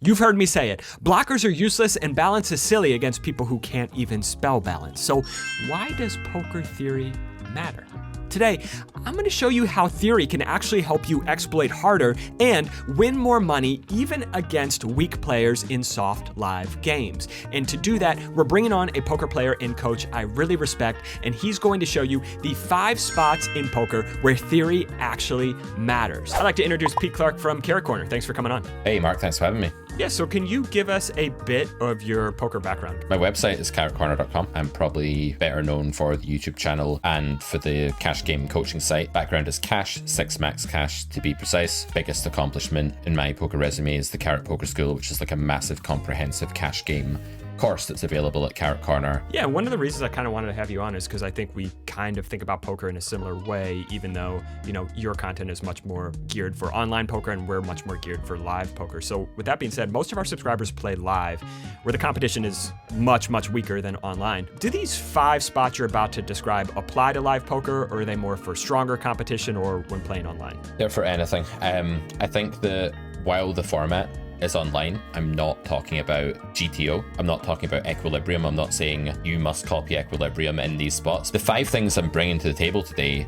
You've heard me say it. Blockers are useless and balance is silly against people who can't even spell balance. So why does poker theory matter? Today, I'm going to show you how theory can actually help you exploit harder and win more money even against weak players in soft live games. And to do that, we're bringing on a poker player and coach I really respect, and he's going to show you the 5 spots in poker where theory actually matters. I'd like to introduce Pete Clark from Carrot Corner. Thanks for coming on. Hey, Mark, thanks for having me. Yeah, so can you give us a bit of your poker background? My website is carrotcorner.com. I'm probably better known for the YouTube channel and for the cash game coaching site. Background is cash, 6 max cash to be precise. Biggest accomplishment in my poker resume is the Carrot Poker School, which is like a massive comprehensive cash game course that's available at Carrot Corner. Yeah, one of the reasons I kind of wanted to have you on is because I think we kind of think about poker in a similar way, even though, you know, your content is much more geared for online poker and we're much more geared for live poker. So with that being said, most of our subscribers play live, where the competition is much, much weaker than online. Do these 5 spots you're about to describe apply to live poker, or are they more for stronger competition or when playing online? They're for anything. I think that while the format is online, I'm not talking about GTO. I'm not talking about equilibrium. I'm not saying you must copy equilibrium in these spots. The 5 things I'm bringing to the table today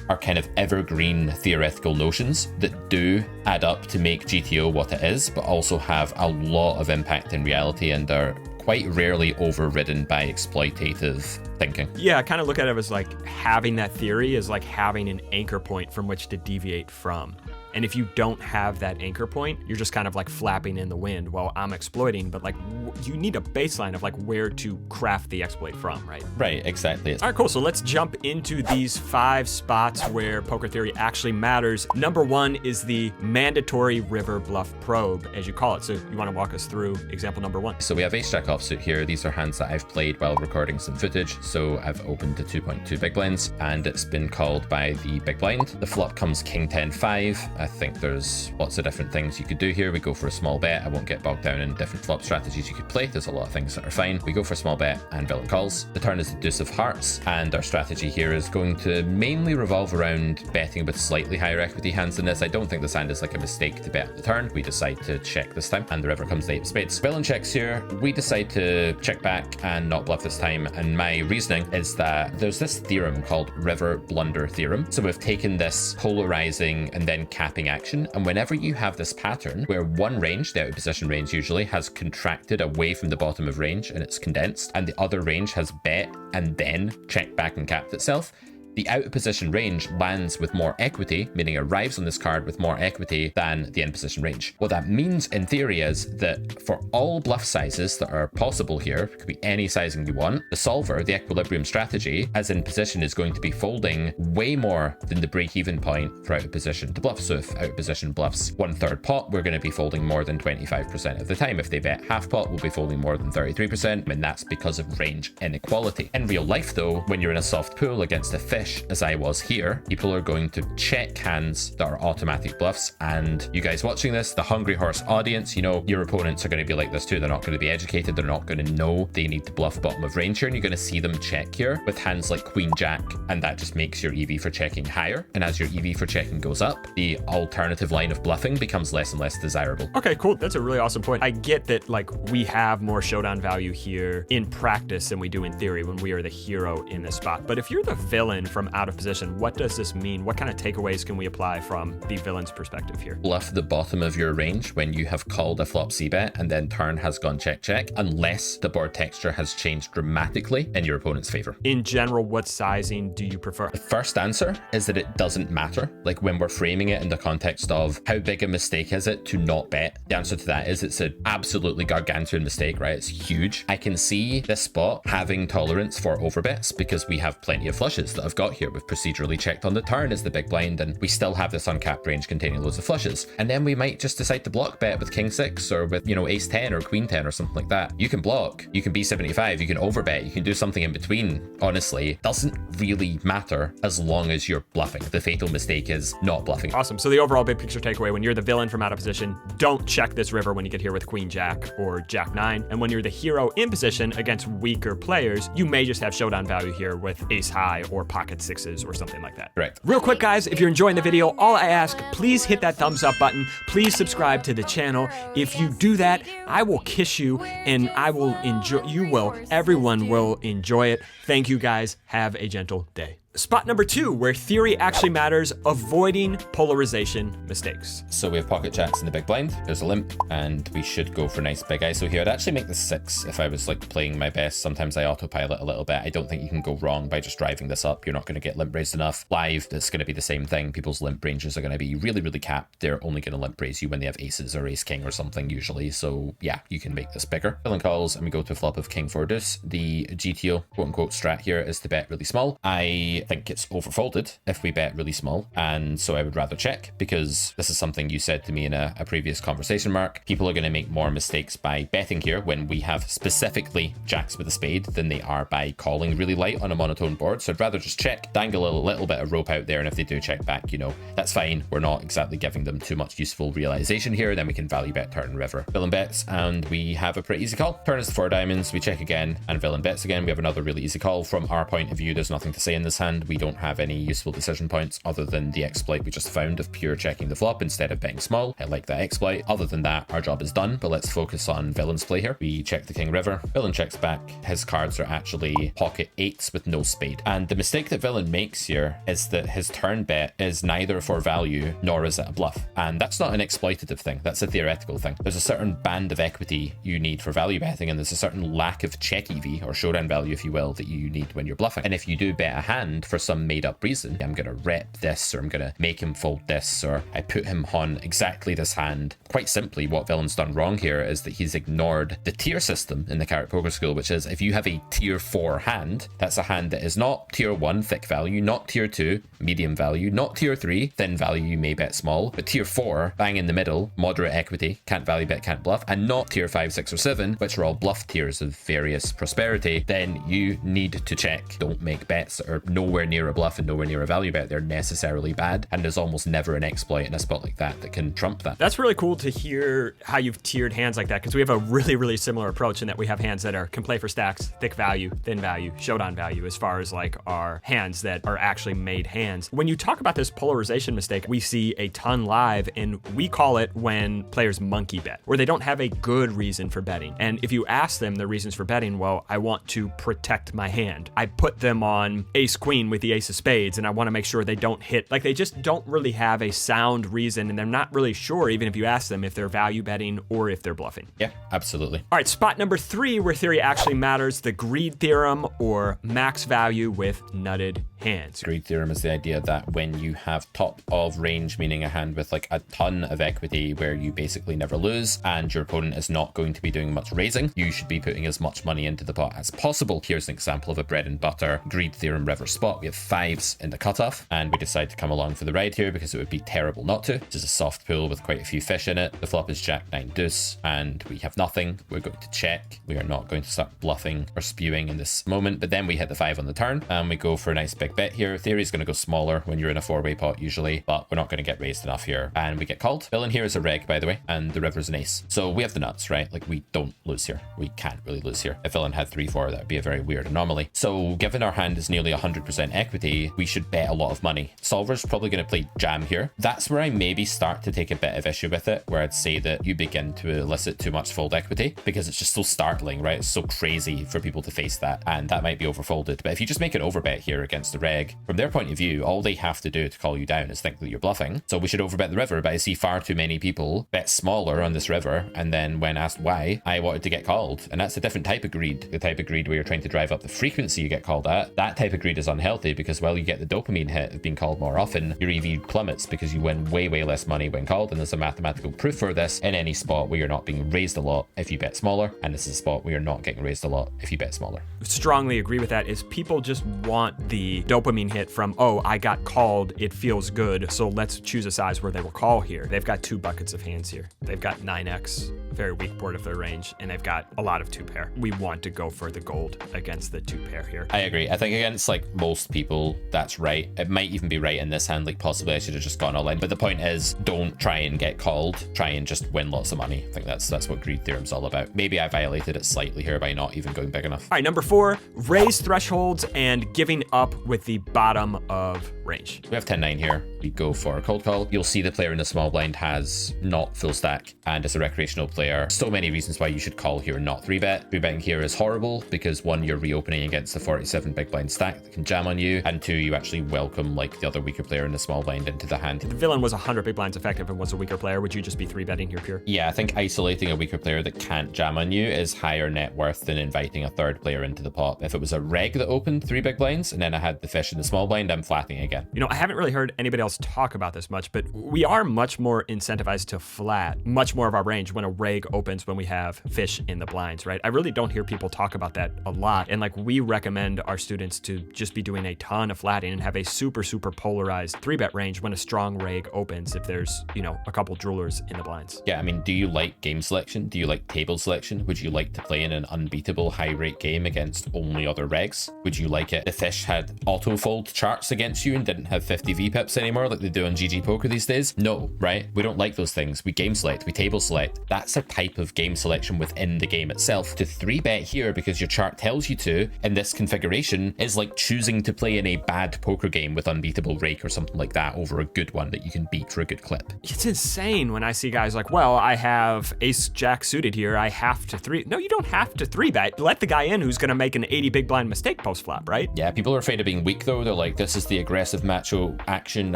are kind of evergreen theoretical notions that do add up to make GTO what it is, but also have a lot of impact in reality and are quite rarely overridden by exploitative thinking. Yeah, I kind of look at it as like having that theory is like having an anchor point from which to deviate from. And if you don't have that anchor point, you're just kind of like flapping in the wind while I'm exploiting, but like you need a baseline of like where to craft the exploit from, right? Right, exactly. All right, cool. So let's jump into these 5 spots where poker theory actually matters. Number 1 is the mandatory river bluff probe, as you call it. So you want to walk us through example number 1? So we have ace jack offsuit here. These are hands that I've played while recording some footage. So I've opened to 2.2 big blinds and it's been called by the big blind. The flop comes king 10-5. I think there's lots of different things you could do here. We go for a small bet. I won't get bogged down in different flop strategies you could play. There's a lot of things that are fine. We go for a small bet and villain calls. The turn is the deuce of hearts, and our strategy here is going to mainly revolve around betting with slightly higher equity hands than this. I don't think this hand is like a mistake to bet at the turn. We decide to check this time, and the river comes the 8 of spades. Villain checks here. We decide to check back and not bluff this time, and my reasoning is that there's this theorem called river blunder theorem. So we've taken this polarizing and then capping action, and whenever you have this pattern where one range, the out of position range usually, has contracted away from the bottom of range and it's condensed, and the other range has bet and then checked back and capped itself, the out of position range lands with more equity, meaning arrives on this card with more equity than the in position range. What that means in theory is that for all bluff sizes that are possible here, it could be any sizing you want, the solver, the equilibrium strategy, as in position, is going to be folding way more than the break-even point for out of position to bluff. So if out of position bluffs 1/3 pot, we're going to be folding more than 25% of the time. If they bet half pot, we'll be folding more than 33%, and that's because of range inequality. In real life though, when you're in a soft pool against a fish, as I was here, people are going to check hands that are automatic bluffs, and you guys watching this, the hungry horse audience, you know your opponents are going to be like this too. They're not going to be educated, they're not going to know they need to bluff bottom of range here, and you're going to see them check here with hands like queen jack, and that just makes your EV for checking higher, and as your EV for checking goes up, the alternative line of bluffing becomes less and less desirable. Okay, cool. That's a really awesome point. I get that like we have more showdown value here in practice than we do in theory when we are the hero in this spot, but if you're the villain from out of position, what does this mean? What kind of takeaways can we apply from the villain's perspective here? Bluff the bottom of your range when you have called a flop c-bet and then turn has gone check check, unless the board texture has changed dramatically in your opponent's favor. In general, what sizing do you prefer? The first answer is that it doesn't matter. Like when we're framing it in the context of how big a mistake is it to not bet, the answer to that is it's an absolutely gargantuan mistake, right? It's huge. I can see this spot having tolerance for overbets because we have plenty of flushes that I've got here. We've procedurally checked on the turn as the big blind, and we still have this uncapped range containing loads of flushes. And then we might just decide to block bet with king 6 or with, you know, ace 10 or queen 10 or something like that. You can block, you can be 75, you can overbet, you can do something in between. Honestly, doesn't really matter as long as you're bluffing. The fatal mistake is not bluffing. Awesome. So the overall big picture takeaway, when you're the villain from out of position, don't check this river when you get here with queen jack or jack 9. And when you're the hero in position against weaker players, you may just have showdown value here with ace high or pocket pocket sixes or something like that. Right. Real quick, guys, if you're enjoying the video, all I ask, please hit that thumbs up button. Please subscribe to the channel. If you do that, I will kiss you and I will enjoy, everyone will enjoy it. Thank you guys. Have a gentle day. Spot number 2, where theory actually matters, avoiding polarization mistakes. So we have pocket jacks in the big blind. There's a limp, and we should go for a nice big ISO here. I'd actually make this 6 if I was like playing my best. Sometimes I autopilot a little bit. I don't think you can go wrong by just driving this up. You're not going to get limp raised enough. Live, it's going to be the same thing. People's limp ranges are going to be really, really capped. They're only going to limp raise you when they have aces or ace king or something usually. So yeah, you can make this bigger. Villain calls, and we go to a flop of king 4 deuce. The GTO quote unquote strat here is to bet really small. I think it's overfolded if we bet really small, and so I would rather check, because this is something you said to me in a previous conversation, Mark. People are going to make more mistakes by betting here when we have specifically jacks with a spade than they are by calling really light on a monotone board. So I'd rather just check, dangle a little bit of rope out there, and if they do check back, you know, that's fine. We're not exactly giving them too much useful realization here. Then we can value bet turn river. Villain bets, and we have a pretty easy call. Turn is the 4 diamonds. We check again, and villain bets again. We have another really easy call. From our point of view, there's nothing to say in this hand. We don't have any useful decision points other than the exploit we just found of pure checking the flop instead of betting small. I like that exploit. Other than that, our job is done, but let's focus on villain's play here. We check the king river. Villain checks back. His cards are actually pocket 8s with no spade. And the mistake that villain makes here is that his turn bet is neither for value nor is it a bluff. And that's not an exploitative thing. That's a theoretical thing. There's a certain band of equity you need for value betting, and there's a certain lack of check EV or showdown value, if you will, that you need when you're bluffing. And if you do bet a hand for some made up reason, I'm going to rep this, or I'm going to make him fold this, or I put him on exactly this hand. Quite simply, what villain's done wrong here is that he's ignored the tier system in the Carrot Poker School, which is if you have a tier 4 hand, that's a hand that is not tier 1 thick value, not tier 2 medium value, not tier 3 thin value, you may bet small, but tier 4 bang in the middle, moderate equity, can't value bet, can't bluff, and not tier 5, 6 or 7, which are all bluff tiers of various prosperity, then you need to check. Don't make bets that are nowhere near a bluff and nowhere near a value bet. They're necessarily bad, and there's almost never an exploit in a spot like that that can trump that. That's really cool to hear how you've tiered hands like that, because we have a really similar approach in that we have hands that can play for stacks, thick value, thin value, showdown value, as far as like our hands that are actually made hands. When you talk about this polarization mistake, we see a ton live, and we call it when players monkey bet, where they don't have a good reason for betting. And if you ask them the reasons for betting, well, I want to protect my hand. I put them on ace queen with the ace of spades, and I want to make sure they don't hit. Like, they just don't really have a sound reason, and they're not really sure, even if you ask them, if they're value betting or if they're bluffing. Yeah, absolutely. All right, spot number 3, where theory actually matters, the greed theorem, or max value with nutted hands. Greed theorem is the idea that when you have top of range, meaning a hand with like a ton of equity where you basically never lose and your opponent is not going to be doing much raising, you should be putting as much money into the pot as possible. Here's an example of a bread and butter greed theorem river spot. We have 5s in the cutoff, and we decide to come along for the ride here because it would be terrible not to. This is a soft pool with quite a few fish in it. The flop is jack 9 deuce, and we have nothing. We're going to check. We are not going to start bluffing or spewing in this moment, but then we hit the 5 on the turn, and we go for a nice big bet here. Theory is going to go smaller when you're in a 4-way pot usually, but we're not going to get raised enough here, and we get called. Villain here is a reg, by the way, and the river's an ace. So we have the nuts, right? Like, we don't lose here. We can't really lose here. If villain had 3-4, that would be a very weird anomaly. So given our hand is nearly 100% equity, we should bet a lot of money. Solver's probably going to play jam here. That's where I maybe start to take a bit of issue with it, where I'd say that you begin to elicit too much fold equity, because it's just so startling, right? It's so crazy for people to face that, and that might be overfolded. But if you just make an overbet here against the reg, from their point of view, all they have to do to call you down is think that you're bluffing. So we should overbet the river, but I see far too many people bet smaller on this river, and then when asked why, I wanted to get called. And that's a different type of greed, the type of greed where you're trying to drive up the frequency you get called at. That type of greed is unhealthy, because while you get the dopamine hit of being called more often, your EV plummets because you win way less money when called. And there's a mathematical proof for this in any spot where you're not being raised a lot if you bet smaller, and this is a spot where you're not getting raised a lot if you bet smaller. Strongly agree with that. Is people just want the dopamine hit from, oh, I got called, it feels good, so let's choose a size where they will call here. They've got 2 buckets of hands here. They've got 9x, very weak board of their range, and they've got a lot of 2-pair. We want to go for the gold against the 2-pair here. I agree. I think against like most most people, that's right. It might even be right in this hand, like possibly I should have just gone all in. But the point is, don't try and get called. Try and just win lots of money. I think that's what greed theorem's all about. Maybe I violated it slightly here by not even going big enough. All right, number 4, raise thresholds and giving up with the bottom of range. We have 10-9 here. We go for a cold call. You'll see the player in the small blind has not full stack, and as a recreational player, so many reasons why you should call here, not 3-bet. 3-betting here is horrible because 1, you're reopening against the 47 big blind stack that can jam on you, and 2, you actually welcome like the other weaker player in the small blind into the hand. If the villain was 100 big blinds effective and was a weaker player, would you just be 3-betting here pure? Yeah, I think isolating a weaker player that can't jam on you is higher net worth than inviting a third player into the pot. If it was a reg that opened 3 big blinds and then I had the fish in the small blind, I'm flatting again. You know, I haven't really heard anybody else talk about this much, but we are much more incentivized to flat much more of our range when a reg opens when we have fish in the blinds, right? I really don't hear people talk about that a lot. And like, we recommend our students to just be doing a ton of flatting and have a super polarized 3-bet range when a strong reg opens if there's, you know, a couple droolers in the blinds. Yeah, I mean, do you like game selection? Do you like table selection? Would you like to play in an unbeatable high rate game against only other regs? Would you like it? The fish had auto fold charts against you and didn't have 50 VPIPs anymore like they do on GG Poker these days? No, right? We don't like those things. We game select, we table select. That's a type of game selection within the game itself. To 3-bet here because your chart tells you to in this configuration is like choosing to play in a bad poker game with unbeatable rake or something like that over a good one that you can beat for a good clip. It's insane when I see guys like, well, I have ace jack suited here, I have to 3. No, you don't have to 3-bet. Let the guy in who's gonna make an 80 big blind mistake post flop, right? Yeah, people are afraid of being weak though. They're like, this is the aggressive macho action.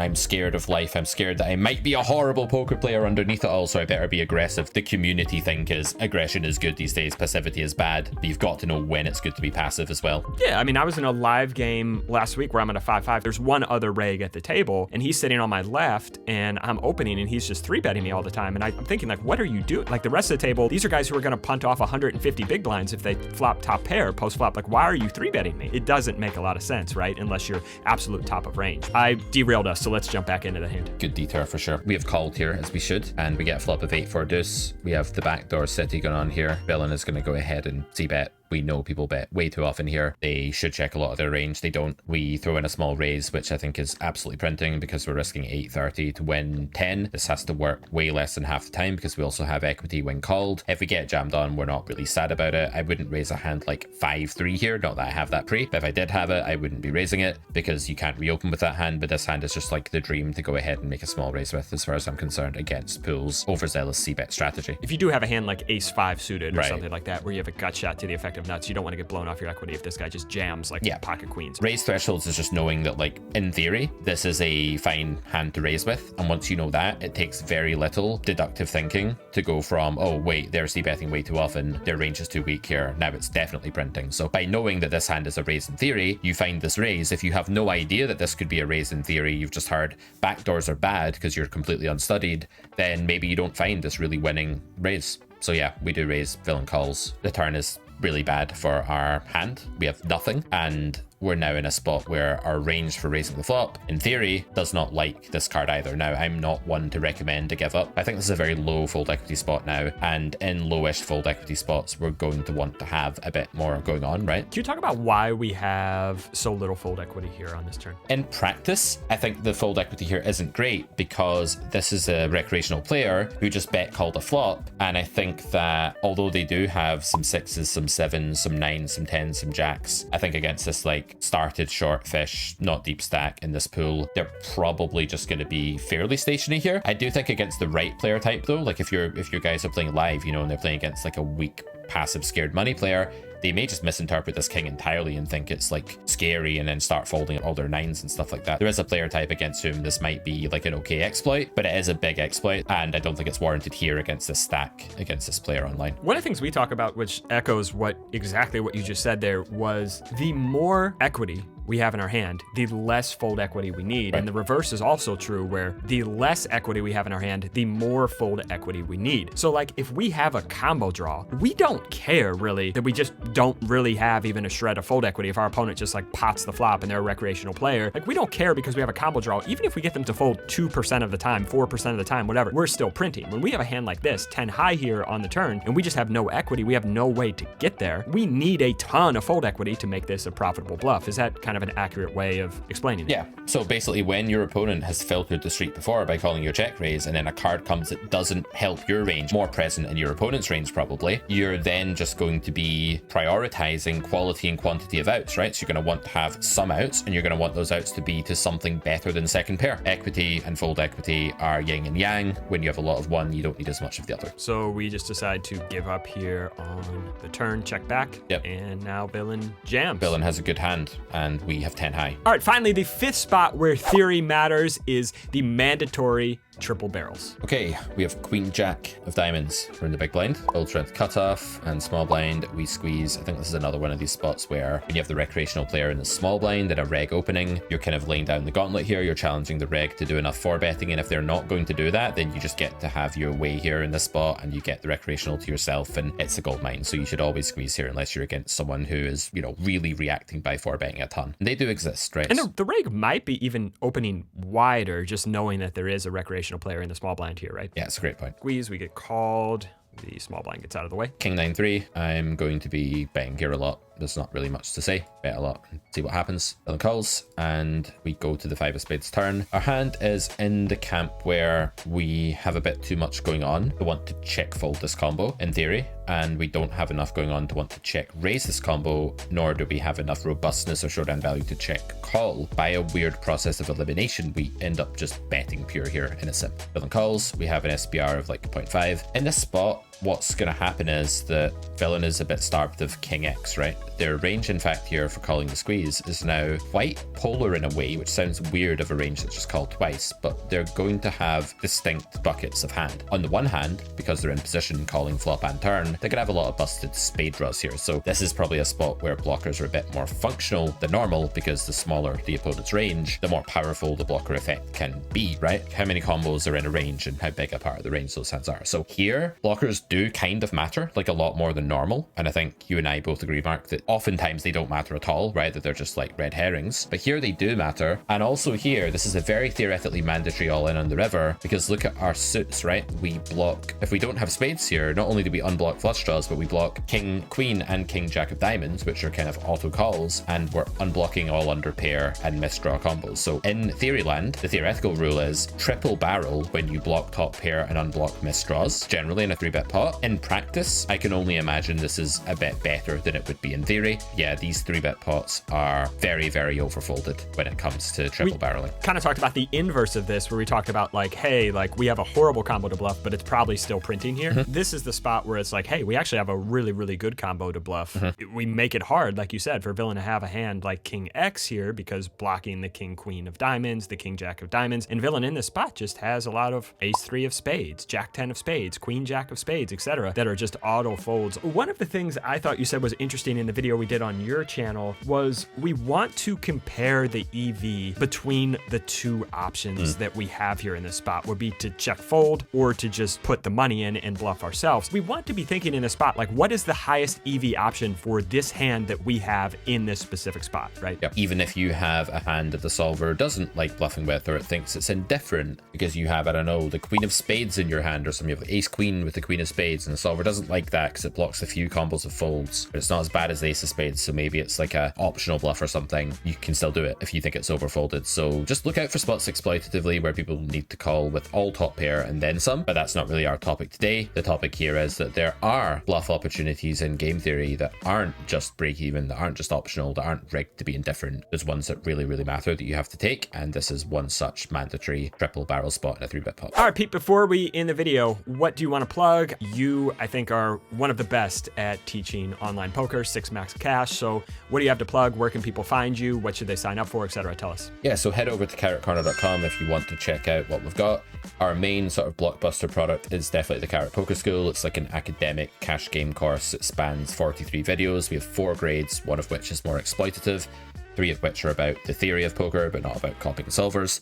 I'm scared of life. I'm scared that I might be a horrible poker player underneath it all, so I better be aggressive. The community think is aggression is good these days, passivity is bad, but you've got to know when it's good to be passive as well. Yeah, I mean, I was in a live game last week where I'm at a 5-5. There's one other reg at the table, and he's sitting on my left, and I'm opening, and he's just 3-betting me all the time. And I'm thinking, like, what are you doing? Like, the rest of the table, these are guys who are going to punt off 150 big blinds if they flop top pair post flop. Like, why are you 3-betting me? It doesn't make a lot of sense, right? Unless you're absolute top of range. I derailed us, so let's jump back into the hand. Good detour for sure. We have called here as we should, and we get a flop of 8 for deuce. We have the backdoor city going on here. Villain is going to go ahead and c-bet. We know people bet way too often here. They should check a lot of their range. They don't. We throw in a small raise, which I think is absolutely printing because we're risking 830 to win 10. This has to work way less than half the time because we also have equity when called. If we get jammed on, we're not really sad about it. I wouldn't raise a hand like 5-3 here. Not that I have that pre, but if I did have it, I wouldn't be raising it because you can't reopen with that hand. But this hand is just like the dream to go ahead and make a small raise with, as far as I'm concerned, against Pool's overzealous c-bet strategy. If you do have a hand like ace-5 suited or Right. something like that, where you have a gut shot to the effect of nuts, you don't want to get blown off your equity if this guy just jams like pocket queens. Raise thresholds is just knowing that, like, in theory, this is a fine hand to raise with. And once you know that, it takes very little deductive thinking to go from, oh, wait, they're c-betting way too often. Their range is too weak here. Now it's definitely printing. So by knowing that this hand is a raise in theory, you find this raise. If you have no idea that this could be a raise in theory, you've just heard backdoors are bad because you're completely unstudied, then maybe you don't find this really winning raise. So yeah, we do raise, villain calls. The turn is really bad for our hand. We have nothing, and we're now in a spot where our range for raising the flop, in theory, does not like this card either. Now, I'm not one to recommend to give up. I think this is a very low fold equity spot now, and in lowish fold equity spots, we're going to want to have a bit more going on, right? Can you talk about why we have so little fold equity here on this turn? In practice, I think the fold equity here isn't great because this is a recreational player who just bet called a flop, and I think that although they do have some 6s, some 7s, some 9s, some 10s, some jacks, I think against this like started short fish, not deep stack in this pool, they're probably just going to be fairly stationary here. I do think against the right player type though, like if your guys are playing live, you know, and they're playing against like a weak passive scared money player, they may just misinterpret this king entirely and think it's like scary and then start folding all their 9s and stuff like that. There is a player type against whom this might be like an okay exploit, but it is a big exploit, and I don't think it's warranted here against this stack, against this player online. One of the things we talk about, which echoes exactly what you just said there, was the more equity we have in our hand, the less fold equity we need. Right. And the reverse is also true, where the less equity we have in our hand, the more fold equity we need. So like if we have a combo draw, we don't care really that we just don't really have even a shred of fold equity. If our opponent just like pots the flop and they're a recreational player, like we don't care because we have a combo draw. Even if we get them to fold 2% of the time, 4% of the time, whatever, we're still printing. When we have a hand like this, 10 high here on the turn, and we just have no equity, we have no way to get there, we need a ton of fold equity to make this a profitable bluff. Is that kind kind of an accurate way of explaining it. Yeah, so basically when your opponent has filtered the street before by calling your check raise, and then a card comes that doesn't help your range, more present in your opponent's range probably, you're then just going to be prioritizing quality and quantity of outs, right? So you're going to want to have some outs, and you're going to want those outs to be to something better than second pair. Equity and fold equity are yin and yang. When you have a lot of one, you don't need as much of the other. So we just decide to give up here on the turn, check back. Yep. And now villain jams. Villain has a good hand, and we have 10 high. All right, finally, the fifth spot where theory matters is the mandatory triple barrels. Okay, we have Queen Jack of diamonds. We're in the big blind. Full strength cutoff and small blind. We squeeze. I think this is another one of these spots where when you have the recreational player in the small blind and a reg opening, you're kind of laying down the gauntlet here. You're challenging the reg to do enough for betting, and if they're not going to do that, then you just get to have your way here in this spot, and you get the recreational to yourself, and it's a gold mine. So you should always squeeze here unless you're against someone who is, you know, really reacting by for betting a ton. And they do exist, right? And the reg might be even opening wider, just knowing that there is a recreational player in the small blind here, right? Yeah, it's a great point. Squeeze, we get called. The small blind gets out of the way. King 9-3. I'm going to be betting here a lot. There's not really much to say. Bet a lot and see what happens. Villain calls, and we go to the 5 of spades turn. Our hand is in the camp where we have a bit too much going on to want to check fold this combo, in theory, and we don't have enough going on to want to check raise this combo, nor do we have enough robustness or showdown value to check call. By a weird process of elimination, we end up just betting pure here in a sim. Villain calls, we have an SPR of like 0.5. In this spot, what's going to happen is that villain is a bit starved of King X, right? Their range, in fact, here for calling the squeeze is now quite polar in a way, which sounds weird of a range that's just called twice, but they're going to have distinct buckets of hand. On the one hand, because they're in position calling flop and turn, they're going to have a lot of busted spade draws here. So this is probably a spot where blockers are a bit more functional than normal, because the smaller the opponent's range, the more powerful the blocker effect can be, right? How many combos are in a range and how big a part of the range those hands are. So here, blockers do kind of matter, like a lot more than normal. And I think you and I both agree, Mark, that oftentimes they don't matter at all, right? That they're just like red herrings. But here they do matter. And also here, this is a very theoretically mandatory all in on the river, because look at our suits, right? We block, if we don't have spades here, not only do we unblock flush draws, but we block king, queen, and king, jack of diamonds, which are kind of auto calls, and we're unblocking all under pair and misdraw combos. So in Theoryland, the theoretical rule is triple barrel when you block top pair and unblock misdraws, generally in a 3-bet pot. In practice, I can only imagine this is a bit better than it would be in theory. Yeah, these 3-bet pots are very, very overfolded when it comes to triple barreling. Kind of talked about the inverse of this, where we talked about like, hey, like we have a horrible combo to bluff, but it's probably still printing here. This is the spot where it's like, hey, we actually have a really, really good combo to bluff. We make it hard, like you said, for villain to have a hand like King X here, because blocking the King Queen of diamonds, the King Jack of diamonds, and villain in this spot just has a lot of Ace 3 of spades, Jack 10 of spades, Queen Jack of spades, etc., that are just auto folds. One of the things I thought you said was interesting in the video we did on your channel was we want to compare the EV between the two options that we have here in this spot, would be to check fold or to just put the money in and bluff ourselves. We want to be thinking in a spot like, what is the highest EV option for this hand that we have in this specific spot, right? Yep. Even if you have a hand that the solver doesn't like bluffing with, or it thinks it's indifferent because you have, I don't know, the Queen of Spades in your hand, or some you have Ace Queen with the Queen of Spades, and the solver doesn't like that because it blocks a few combos of folds, but it's not as bad as the Ace of Spades, so maybe it's like a optional bluff or something. You can still do it if you think it's overfolded. So just look out for spots exploitatively where people need to call with all top pair and then some, but that's not really our topic today. The topic here is that there are bluff opportunities in game theory that aren't just break even, that aren't just optional, that aren't rigged to be indifferent. There's ones that really, really matter that you have to take, and this is one such mandatory triple barrel spot in a 3-bet pot. All right, Pete, before we end the video, what do you want to plug? You, I think, are one of the best at teaching online poker, 6 max cash. So what do you have to plug? Where can people find you? What should they sign up for, etc.? Tell us. Yeah, so head over to carrotcorner.com if you want to check out what we've got. Our main sort of blockbuster product is definitely the Carrot Poker School. It's like an academic cash game course. It spans 43 videos. We have 4 grades, one of which is more exploitative, 3 of which are about the theory of poker, but not about copying solvers.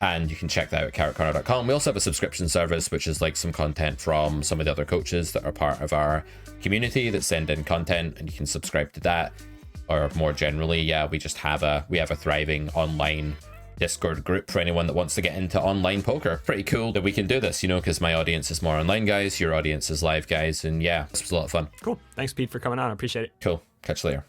And you can check that out at carrotcorner.com. We also have a subscription service, which is like some content from some of the other coaches that are part of our community that send in content, and you can subscribe to that. Or more generally, yeah, we have a thriving online Discord group for anyone that wants to get into online poker. Pretty cool that we can do this, you know, because my audience is more online guys, your audience is live guys, and yeah, this was a lot of fun. Cool. Thanks, Pete, for coming on. I appreciate it. Cool. Catch you later.